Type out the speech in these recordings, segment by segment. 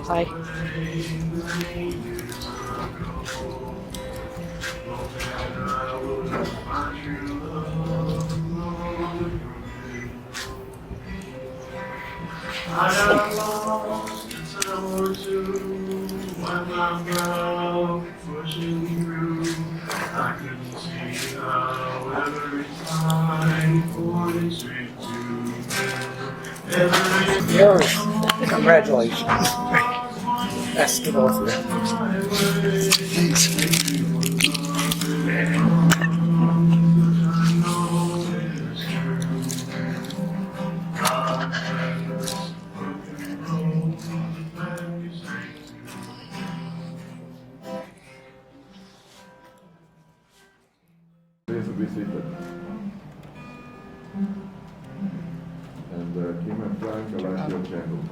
Hi. I got lost in time or two when my love pushing through. I couldn't see how every time pointing straight to every Yours. Congratulations. Best of both of you. Please be seated. And Kim and Frank, light your candle.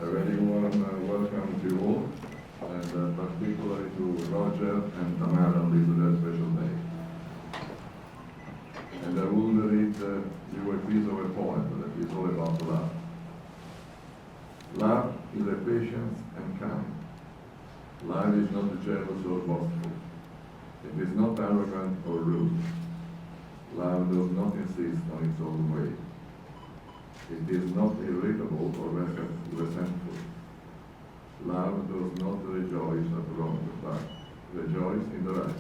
A very warm welcome to you all, and particularly to Roger and Tamara on this very special day. And I will read you a piece of a poem that is all about love. Love is a patience and kind. Love is not jealous or boastful. It is not arrogant or rude. Love does not insist on its own way. It is not irritable or resentful. Love does not rejoice at wrong, but rejoice in the right.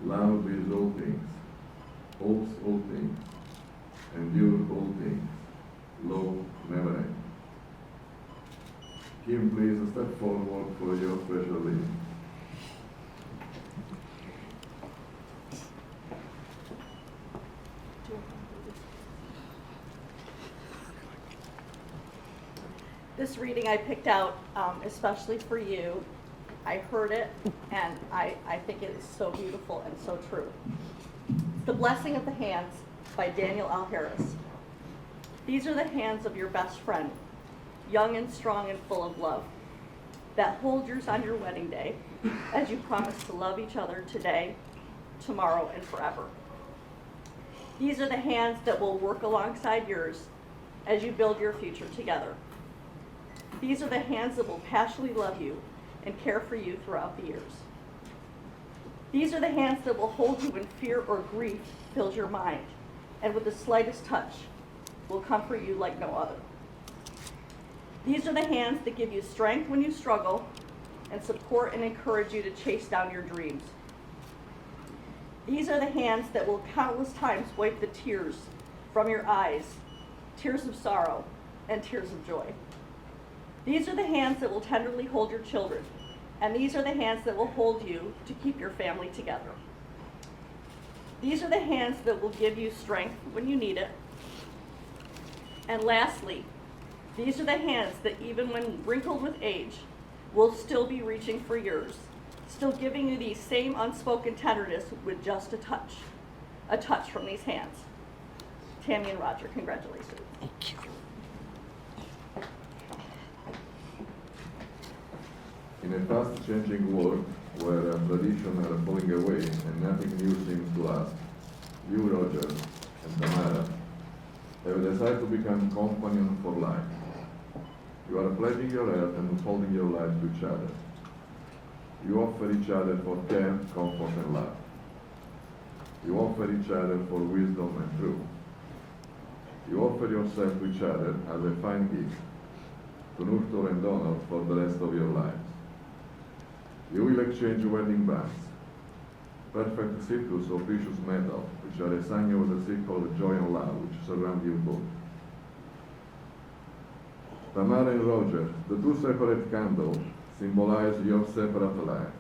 Love is all things, hopes all things, endures all things, love never ends. Kim, please step forward for your special reading. This reading I picked out especially for you. I heard it, and I think it is so beautiful and so true. The Blessing of the Hands by Daniel L. Harris. These are the hands of your best friend, young and strong and full of love, that hold yours on your wedding day as you promise to love each other today, tomorrow, and forever. These are the hands that will work alongside yours as you build your future together. These are the hands that will passionately love you and care for you throughout the years. These are the hands that will hold you when fear or grief fills your mind, and with the slightest touch will comfort you like no other. These are the hands that give you strength when you struggle and support and encourage you to chase down your dreams. These are the hands that will countless times wipe the tears from your eyes, tears of sorrow and tears of joy. These are the hands that will tenderly hold your children, and these are the hands that will hold you to keep your family together. These are the hands that will give you strength when you need it. And lastly, these are the hands that even when wrinkled with age, will still be reaching for yours, still giving you the same unspoken tenderness with just a touch from these hands. Tammy and Roger, congratulations. Thank you. In a fast-changing world where traditions are falling away and nothing new seems to last, you, Roger, and Tamara have decided to become companions for life. You are pledging your health and holding your life to each other. You offer each other for care, comfort, and love. You offer each other for wisdom and truth. You offer yourself to each other as a fine gift to nurture and honor for the rest of your lives. You will exchange wedding bands, perfect circles of precious metal, which are a sign of the circle of joy and love which surround you both. Tamara and Roger, the two separate candles, symbolize your separate life,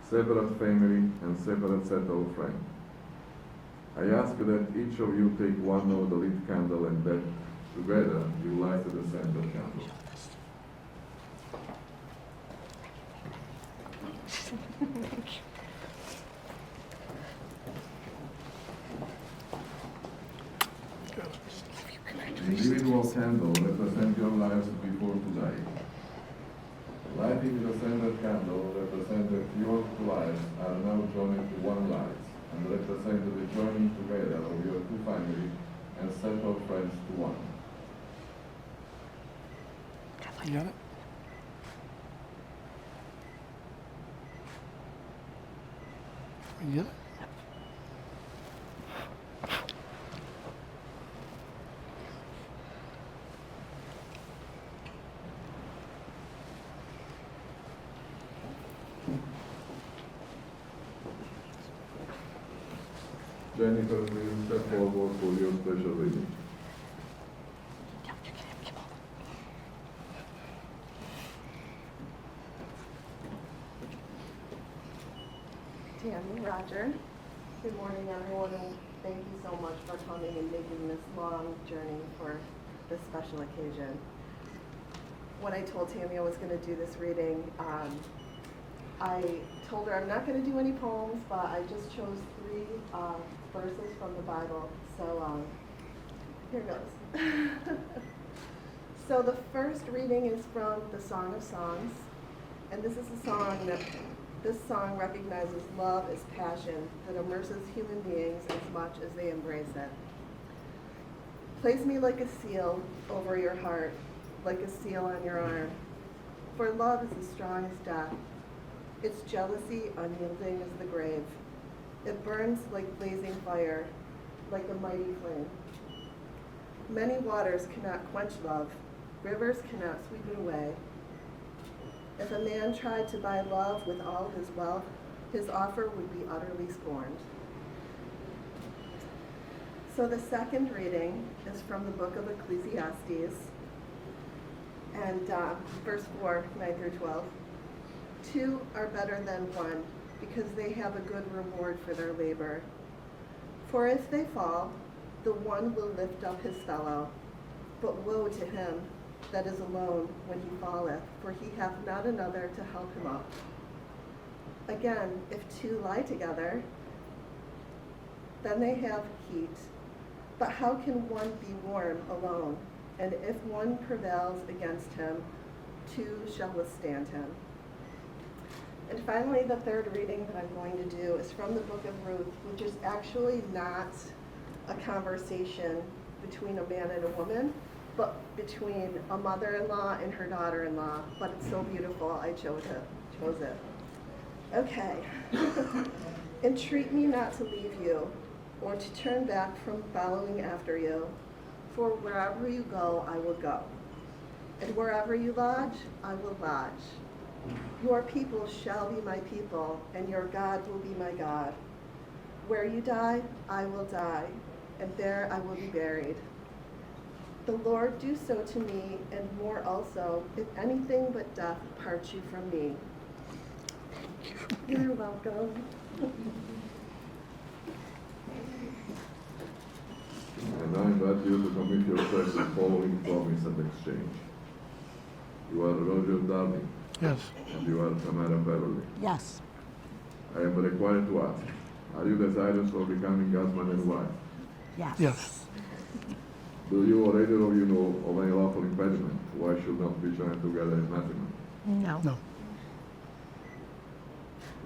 separate family, and separate set of friends. I ask that each of you take one of the lit candle and that together you light the center candle. Individual yellow candle represents your lives before today. Lighting the center candle represents that your lives are now joined to one light and represent the joining together of your two families and set of friends to one. You got it? You get it? Jennifer, please step forward for your special reading. Tammy, Roger. Good morning, everyone, and thank you so much for coming and making this long journey for this special occasion. When I told Tammy I was going to do this reading, I told her I'm not going to do any poems, but I just chose 3 verses from the Bible. So here goes. So the first reading is from the Song of Songs, and this is a song that this song recognizes love as passion that immerses human beings as much as they embrace it. Place me like a seal over your heart, like a seal on your arm. For love is as strong as death. Its jealousy unyielding as the grave. It burns like blazing fire, like a mighty flame. Many waters cannot quench love. Rivers cannot sweep it away. If a man tried to buy love with all his wealth, his offer would be utterly scorned. So the second reading is from the book of Ecclesiastes, and verse 4, 9 through 12. 2 are better than 1, because they have a good reward for their labor. For if they fall, the one will lift up his fellow. But woe to him that is alone when he falleth, for he hath not another to help him up. Again, if 2 lie together, then they have heat. But how can one be warm alone? And if one prevails against him, 2 shall withstand him. And finally, the third reading that I'm going to do is from the book of Ruth, which is actually not a conversation between a man and a woman, but between a mother-in-law and her daughter-in-law. But it's so beautiful, I chose it. Okay. Entreat me not to leave you, or to turn back from following after you. For wherever you go, I will go. And wherever you lodge, I will lodge. Your people shall be my people, and your God will be my God. Where you die, I will die, and there I will be buried. The Lord do so to me, and more also, if anything but death parts you from me. You're welcome. And I invite you to commit yourself to the following promise and exchange. You are Roger Darling, Yes. and you are Tamara Beverly. Yes. I am required to ask, are you desirous of becoming husband and wife? Yes. Yes. Do you or either of you know of any lawful impediment why should not be joined together in matrimony? No. No.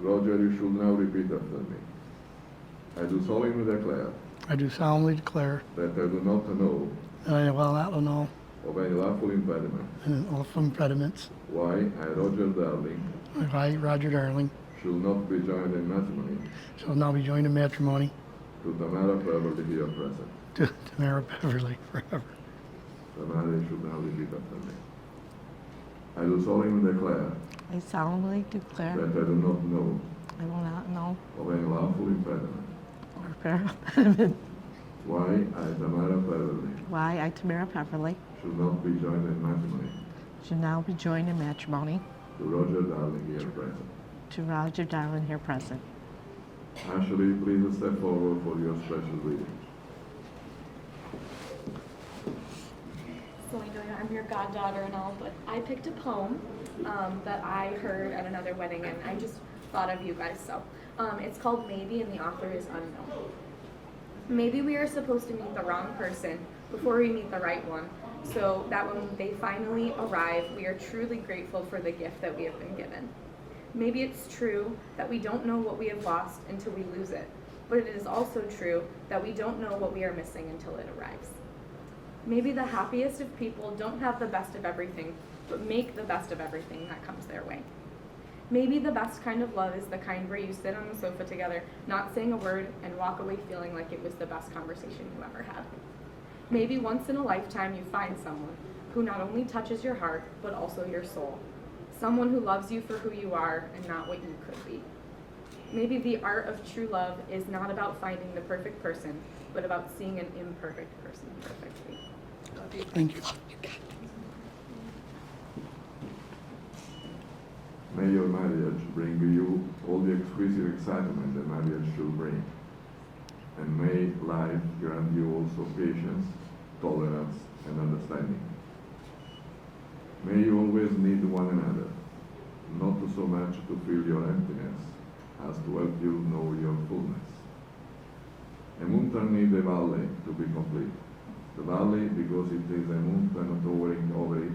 Roger, you should now repeat after me. I do solemnly declare I do solemnly declare that I do not know that I will not know of any lawful impediment any lawful impediments why I, Roger Darling, if I, Roger Darling, should not be joined in matrimony shall now be joined in matrimony to Tamara Beverly here present. to Tamara Beverly forever. Tamara, you should now repeat after me. I do solemnly declare I solemnly declare that I do not know I will not know of any lawful impediment or bear impediment why I, Tamara Beverly, why I, Tamara Beverly, should not be joined in matrimony should now be joined in matrimony to Roger Darling here present. to Roger Darling here present. Ashley, please step forward for your special reading. So I know I'm your goddaughter and all, but I picked a poem that I heard at another wedding, and I just thought of you guys. So it's called Maybe, and the author is unknown. Maybe we are supposed to meet the wrong person before we meet the right one. so that when they finally arrive, we are truly grateful for the gift that we have been given. Maybe it's true that we don't know what we have lost until we lose it, but it is also true that we don't know what we are missing until it arrives. Maybe the happiest of people don't have the best of everything, but make the best of everything that comes their way. Maybe the best kind of love is the kind where you sit on the sofa together, not saying a word, and walk away feeling like it was the best conversation you ever had. Maybe once in a lifetime you find someone who not only touches your heart, but also your soul. Someone who loves you for who you are and not what you could be. Maybe the art of true love is not about finding the perfect person, but about seeing an imperfect person perfectly. Thank you. May your marriage bring you all the exquisite excitement that marriage should bring. And may life grant you also patience, tolerance, and understanding. May you always need one another, not so much to fill your emptiness, as to help you know your fullness. Emunter need a valley to be complete. The valley because it is a mountain towering over it,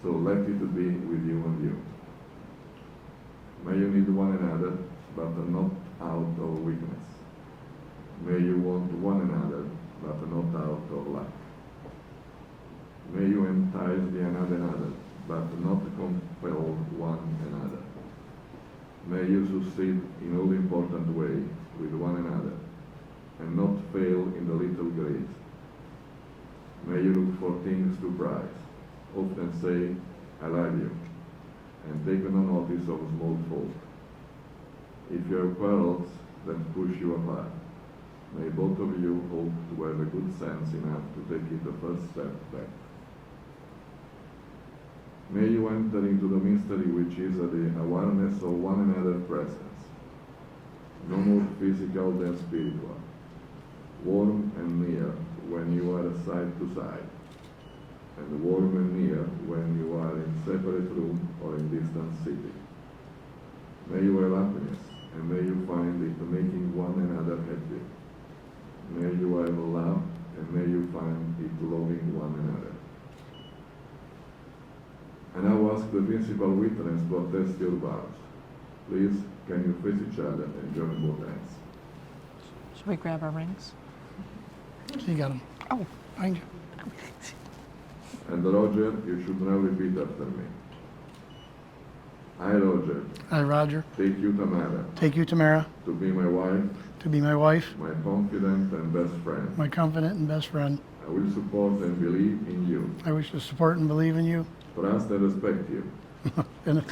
so let it be with you and you. May you need one another, but not out of weakness. May you want one another, but not out of lack. May you entice the another, but not compel one another. May you succeed in all important way with one another, and not fail in the little grace. May you look for things to prize, often say, I love you, and take no notice of small fault. If you have quarrels that push you apart, may both of you hope to have a good sense enough to take it the first step back. May you enter into the mystery which is the awareness of one another's presence. No more physical than spiritual, warm and near when you are side to side, and warm and near when you are in separate room or in distant city. May you have happiness, and may you find it making one another happy. May you have love, and may you find it loving one another. And now ask the principal witness to attest your vows. Please, can you face each other and join both hands? Should we grab our rings? You got them. Oh. Behind you. And Roger, you should now repeat after me. I, Roger, I, Roger, take you, Tamara, take you, Tamara, to be my wife, to be my wife, my confidant and best friend. my confidant and best friend. I will support and believe in you, I wish to support and believe in you, trust and respect you, and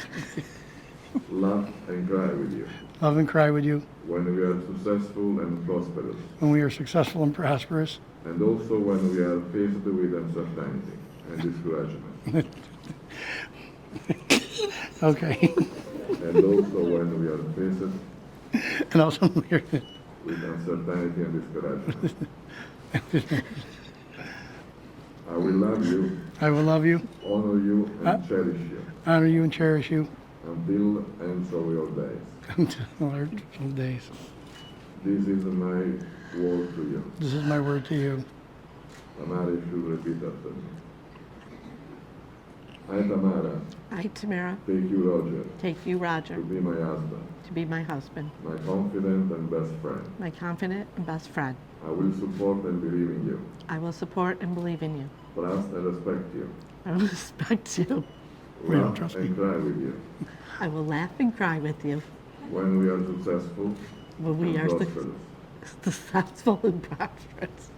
love and cry with you. love and cry with you When we are successful and prosperous, when we are successful and prosperous, and also when we are faced with uncertainty and discouragement, okay. and also when we are faced And also, with uncertainty and discouragement. I will love you, I will love you, honor you, and cherish you honor you, and cherish you until the end of your days. until our days. This is my word to you. This is my word to you. Tamara, you should repeat after me. I, Tamara, I, Tamara, take you, Roger, take you, Roger, to be my husband, to be my husband, my confidant and best friend. my confidant and best friend. I will support and believe in you, I will support and believe in you. trust and respect you, I will respect you. Wait, don't laugh trust and me. cry with you. I will laugh and cry with you When we are successful when we and are prosperous, successful and prosperous,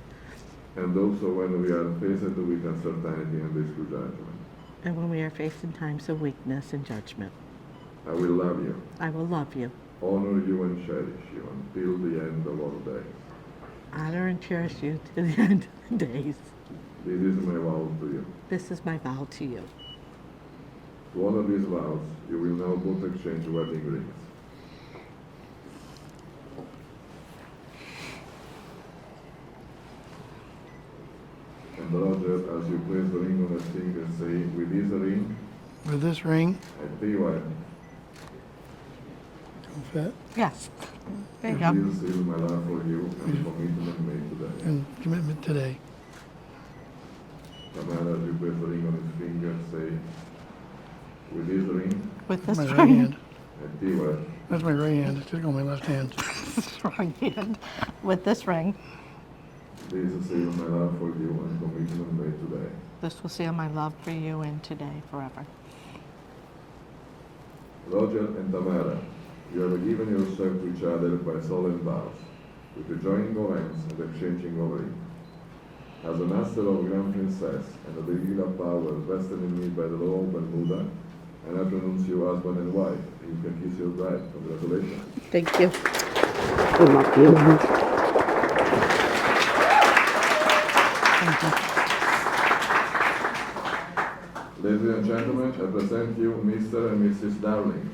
and also when we are faced with uncertainty and discouragement. and when we are facing times of weakness and judgment. I will love you, I will love you, honor you, and cherish you until the end of all days. honor and cherish you to the end of the days. This is my vow to you. This is my vow to you. To honor these vows, you will now both exchange wedding rings. And Roger, as you place the ring on the finger, say, with this ring, With this ring, I pay you don't fit, Yes. There you go. This is my love for you and commitment made today. and commitment today. Tamara, as you place the ring on his finger, say, with this ring, With this My right ring, hand. and Tiva, That's my right hand. It's on my left hand. wrong hand. With this ring, this is a seal of my love for you and commitment made today. this will seal my love for you and today forever. Roger and Tamara, you have given yourself to each other by solemn vows, with the joining of hands and exchanging of rings. As a master of Grand Princess and of the regal power vested in me by the law of Bermuda, and I pronounce you husband and wife, and you can kiss your bride. Congratulations. Thank you. Good luck to you. Thank you. Ladies and gentlemen, I present you Mr. and Mrs. Darling.